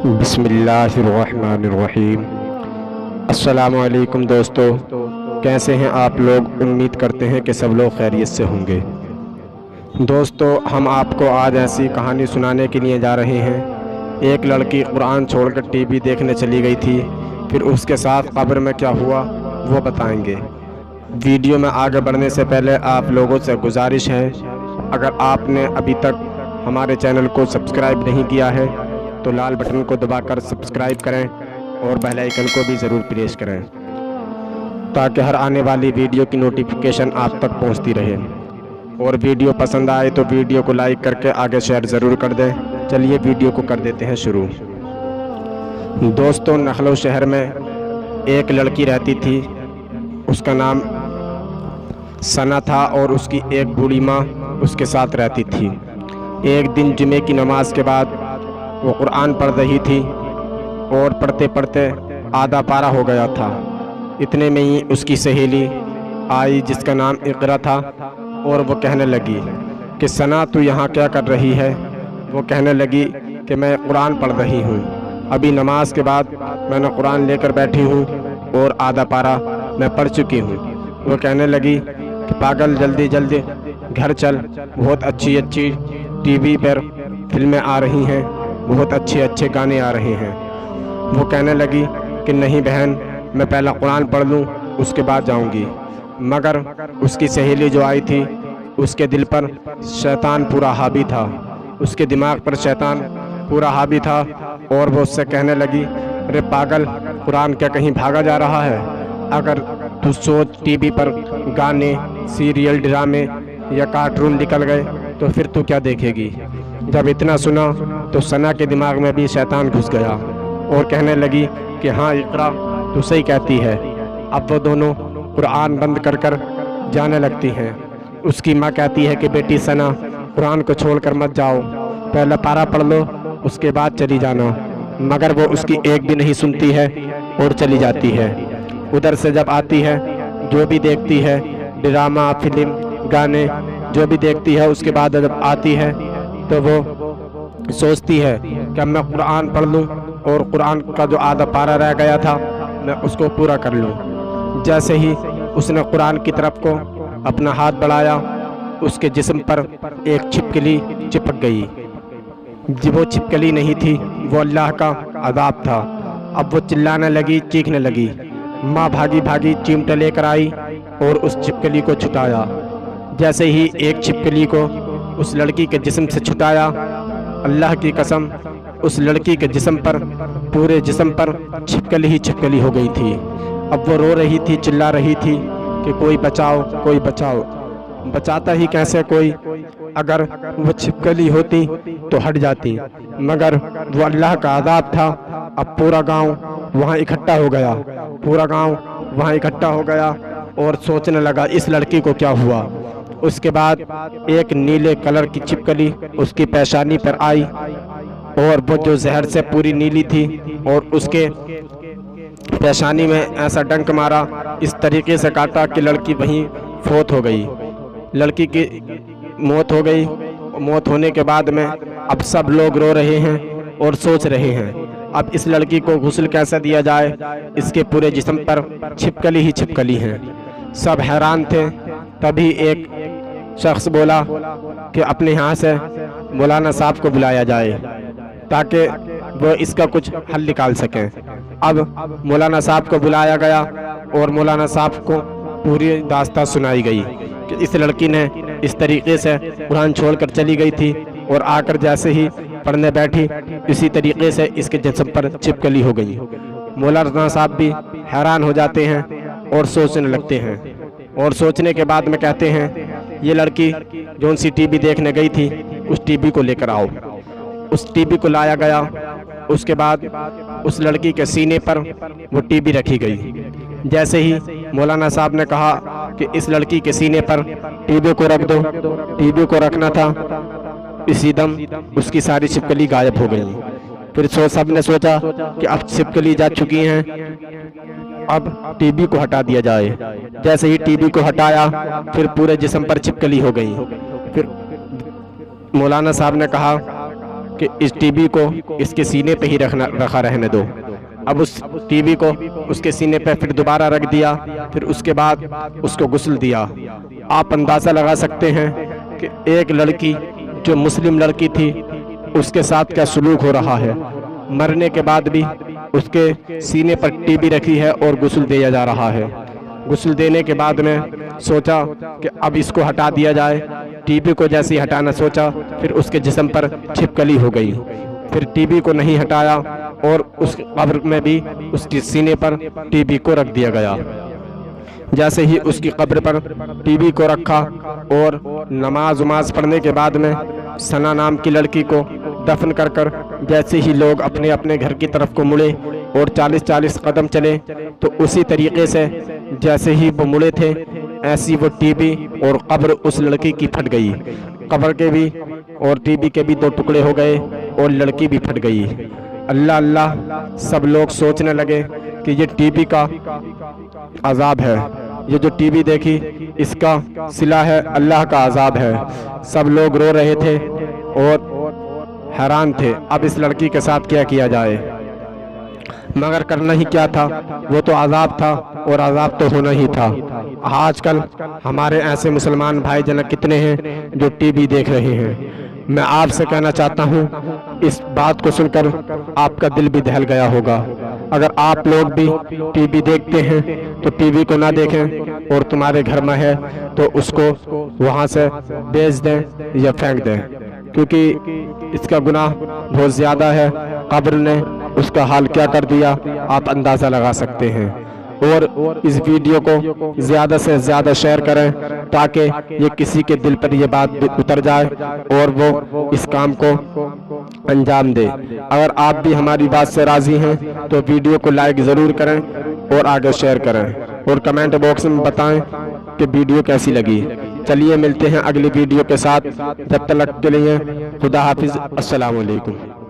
بسم اللہ الرحمن الرحیم۔ السلام علیکم دوستو، کیسے ہیں آپ لوگ؟ امید کرتے ہیں کہ سب لوگ خیریت سے ہوں گے۔ دوستو، ہم آپ کو آج ایسی کہانی سنانے کے لیے جا رہے ہیں۔ ایک لڑکی قرآن چھوڑ کر ٹی وی دیکھنے چلی گئی تھی، پھر اس کے ساتھ قبر میں کیا ہوا وہ بتائیں گے۔ ویڈیو میں آگے بڑھنے سے پہلے آپ لوگوں سے گزارش ہے، اگر آپ نے ابھی تک ہمارے چینل کو سبسکرائب نہیں کیا ہے تو لال بٹن کو دبا کر سبسکرائب کریں اور بیل آئیکن کو بھی ضرور پریس کریں تاکہ ہر آنے والی ویڈیو کی نوٹیفیکیشن آپ تک پہنچتی رہے، اور ویڈیو پسند آئے تو ویڈیو کو لائک کر کے آگے شیئر ضرور کر دیں۔ چلیے ویڈیو کو کر دیتے ہیں شروع۔ دوستوں، نخلو شہر میں ایک لڑکی رہتی تھی، اس کا نام ثنا تھا اور اس کی ایک بوڑھی ماں اس کے ساتھ رہتی تھی۔ ایک دن جمعے کی نماز کے بعد وہ قرآن پڑھ رہی تھی اور پڑھتے پڑھتے آدھا پارہ ہو گیا تھا۔ اتنے میں ہی اس کی سہیلی آئی جس کا نام اقرا تھا، اور وہ کہنے لگی کہ ثنا تو یہاں کیا کر رہی ہے؟ وہ کہنے لگی کہ میں قرآن پڑھ رہی ہوں، ابھی نماز کے بعد میں نے قرآن لے کر بیٹھی ہوں اور آدھا پارہ میں پڑھ چکی ہوں۔ وہ کہنے لگی کہ پاگل، جلدی جلدی گھر چل، بہت اچھی اچھی ٹی وی پر فلمیں آ رہی ہیں، بہت اچھے اچھے گانے آ رہے ہیں۔ وہ کہنے لگی کہ نہیں بہن، میں پہلا قرآن پڑھ لوں اس کے بعد جاؤں گی۔ مگر اس کی سہیلی جو آئی تھی اس کے دل پر شیطان پورا حاوی تھا، اس کے دماغ پر شیطان پورا حاوی تھا، اور وہ اس سے کہنے لگی ارے پاگل، قرآن کیا کہیں بھاگا جا رہا ہے؟ اگر تو سوچ ٹی وی پر گانے، سیریل، ڈرامے یا کارٹون نکل گئے تو پھر تو کیا دیکھے گی؟ جب اتنا سنا تو ثنا کے دماغ میں بھی شیطان گھس گیا اور کہنے لگی کہ ہاں اقرا، تو صحیح کہتی ہے۔ اب وہ دونوں قرآن بند کر کر جانے لگتی ہیں۔ اس کی ماں کہتی ہے کہ بیٹی ثنا، قرآن کو چھوڑ کر مت جاؤ، پہلا پارہ پڑھ لو اس کے بعد چلی جانا۔ مگر وہ اس کی ایک بھی نہیں سنتی ہے اور چلی جاتی ہے۔ ادھر سے جب آتی ہے، جو بھی دیکھتی ہے، ڈرامہ، فلم، گانے جو بھی دیکھتی ہے، اس کے بعد جب آتی ہے تو وہ سوچتی ہے کہ اب میں قرآن پڑھ لوں اور قرآن کا جو آدھا پارہ رہ گیا تھا میں اس کو پورا کر لوں۔ جیسے ہی اس نے قرآن کی طرف کو اپنا ہاتھ بڑھایا، اس کے جسم پر ایک چھپکلی چپک گئی۔ وہ چھپکلی نہیں تھی، وہ اللہ کا عذاب تھا۔ اب وہ چلانے لگی، چیخنے لگی۔ ماں بھاگی بھاگی چمٹا لے کر آئی اور اس چھپکلی کو چھٹایا۔ جیسے ہی ایک چھپکلی کو اس لڑکی کے جسم سے چھٹایا، اللہ کی قسم اس لڑکی کے جسم پر، پورے جسم پر چھپکلی ہی چھپکلی ہو گئی تھی۔ اب وہ رو رہی تھی، چلا رہی تھی کہ کوئی بچاؤ، کوئی بچاؤ۔ بچاتا ہی کیسے کوئی؟ اگر وہ چھپکلی ہوتی تو ہٹ جاتی، مگر وہ اللہ کا عذاب تھا۔ اب پورا گاؤں وہاں اکٹھا ہو گیا، پورا گاؤں وہاں اکٹھا ہو گیا اور سوچنے لگا اس لڑکی کو کیا ہوا۔ اس کے بعد ایک نیلے کلر کی چھپکلی اس کی پیشانی پر آئی، اور وہ جو زہر سے پوری نیلی تھی، اور اس کے پیشانی میں ایسا ڈنک مارا، اس طریقے سے کاٹا کہ لڑکی وہیں فوت ہو گئی۔ لڑکی کی موت ہو گئی۔ موت ہونے کے بعد میں اب سب لوگ رو رہے ہیں اور سوچ رہے ہیں اب اس لڑکی کو غسل کیسے دیا جائے، اس کے پورے جسم پر چھپکلی ہی چھپکلی ہیں۔ سب حیران تھے۔ تبھی ایک شخص بولا کہ اپنے یہاں سے مولانا صاحب کو بلایا جائے تاکہ وہ اس کا کچھ حل نکال سکیں۔ اب مولانا صاحب کو بلایا گیا اور مولانا صاحب کو پوری داستان سنائی گئی کہ اس لڑکی نے اس طریقے سے قرآن چھوڑ کر چلی گئی تھی، اور آ کر جیسے ہی پڑھنے بیٹھی اسی طریقے سے اس کے جسم پر چھپکلی ہو گئی۔ مولانا صاحب بھی حیران ہو جاتے ہیں اور سوچنے لگتے ہیں، اور سوچنے کے بعد میں کہتے ہیں یہ لڑکی جون سی ٹی وی دیکھنے گئی تھی اس ٹی وی کو لے کر آؤ۔ اس ٹی وی کو لایا گیا۔ اس کے بعد اس لڑکی کے سینے پر وہ ٹی وی رکھی گئی۔ جیسے ہی مولانا صاحب نے کہا کہ اس لڑکی کے سینے پر ٹی وی کو رکھ دو، ٹی وی کو رکھنا تھا، اسی دم اس کی ساری چھپکلی غائب ہو گئی۔ پھر سب نے سوچا کہ اب چھپکلی جا چکی ہیں، اب ٹی وی کو ہٹا دیا جائے۔ جیسے ہی ٹی وی کو ہٹایا، پھر پورے جسم پر چھپکلی ہو گئی۔ پھر مولانا صاحب نے کہا کہ اس ٹی بی کو اس کے سینے پہ ہی رکھا رہنے دو۔ اب اس ٹی بی کو اس کے سینے پہ پھر دوبارہ رکھ دیا، پھر اس کے بعد اس کو غسل دیا۔ آپ اندازہ لگا سکتے ہیں کہ ایک لڑکی جو مسلم لڑکی تھی اس کے ساتھ کیا سلوک ہو رہا ہے۔ مرنے کے بعد بھی اس کے سینے پر ٹی بی رکھی ہے اور غسل دیا جا رہا ہے۔ غسل دینے کے بعد میں سوچا کہ اب اس کو ہٹا دیا جائے۔ ٹی بی کو جیسے ہی ہٹانا سوچا پھر اس کے جسم پر چھپکلی ہو گئی۔ پھر ٹی بی کو نہیں ہٹایا اور اس قبر میں بھی اس کے سینے پر ٹی بی کو رکھ دیا گیا۔ جیسے ہی اس کی قبر پر ٹی بی کو رکھا اور نماز پڑھنے کے بعد میں ثنا نام کی لڑکی کو دفن کر جیسے ہی لوگ اپنے اپنے گھر کی طرف کو مڑے اور 40 قدم چلے تو اسی طریقے سے جیسے ہی وہ مڑے تھے ایسی وہ ٹی بی اور قبر اس لڑکی کی پھٹ گئی۔ قبر کے بھی اور ٹی بی کے بھی 2 ٹکڑے ہو گئے اور لڑکی بھی پھٹ گئی۔ اللہ اللہ، سب لوگ سوچنے لگے کہ یہ ٹی بی کا عذاب ہے، یہ جو ٹی بی دیکھی اس کا صلہ ہے اللہ کا عذاب ہے۔ سب لوگ رو رہے تھے اور حیران تھے اب اس لڑکی کے ساتھ کیا کیا جائے، مگر کرنا ہی کیا تھا، وہ تو عذاب تھا اور عذاب تو ہونا ہی تھا۔ آج کل ہمارے ایسے مسلمان بھائی جان کتنے ہیں جو ٹی بی دیکھ رہے ہیں۔ میں آپ سے کہنا چاہتا ہوں اس بات کو سن کر آپ کا دل بھی دہل گیا ہوگا۔ اگر آپ لوگ بھی ٹی بی دیکھتے ہیں تو ٹی بی کو نہ دیکھیں، اور تمہارے گھر میں ہے تو اس کو وہاں سے بیچ دیں یا پھینک دیں، کیونکہ اس کا گناہ بہت زیادہ ہے۔ قبر نے اس کا حال کیا کر دیا آپ اندازہ لگا سکتے ہیں۔ اور اس ویڈیو کو زیادہ سے زیادہ شیئر کریں تاکہ یہ کسی کے دل پر یہ بات اتر جائے اور وہ اس کام کو انجام دے۔ اگر آپ بھی ہماری بات سے راضی ہیں تو ویڈیو کو لائک ضرور کریں اور آگے شیئر کریں اور کمنٹ باکس میں بتائیں کہ ویڈیو کیسی لگی۔ چلیے ملتے ہیں اگلی ویڈیو کے ساتھ، جب تک کے لیے خدا حافظ، السلام علیکم۔